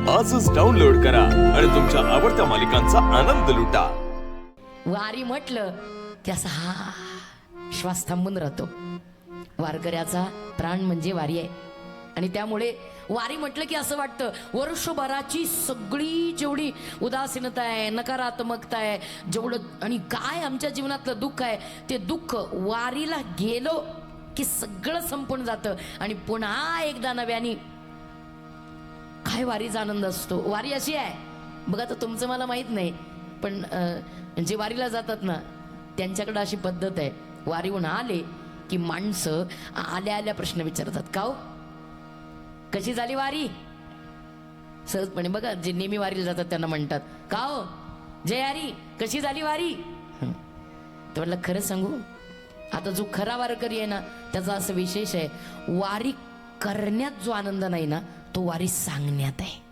आजच डाउनलोड करा आणि तुमच्या आवडत्या मालिकांचा आनंद लुटा. वारी म्हटलं की असा हा श्वास थांबून राहतो. वारकऱ्याचा प्राण म्हणजे वारी आहे आणि त्यामुळे वारी म्हटलं की असं वाटतं वर्षभराची सगळी जेवढी उदासीनता आहे, नकारात्मकता आहे, जेवढं आणि काय आमच्या जीवनातलं दुःख आहे ते दुःख वारीला गेलो की सगळं संपून जातं आणि पुन्हा एकदा नव्याने काय वारीचा आनंद असतो. वारी अशी आहे बघा, तर तुमचं मला माहित नाही, पण जे वारीला जातात ना त्यांच्याकडे अशी पद्धत आहे, वारीहून आले की माणसं आल्या आल्या प्रश्न विचारतात. का हो, कशी झाली वारी? सहजपणे बघा, जे नेहमी वारीला जातात त्यांना म्हणतात, का हो जय हरी, कशी झाली वारी? तर म्हटलं खरं सांगू, आता जो खरा वारकरी आहे ना त्याचा असं विशेष आहे, वारी करण्यात जो आनंद नाही ना तो वारी सांगण्यात आहे.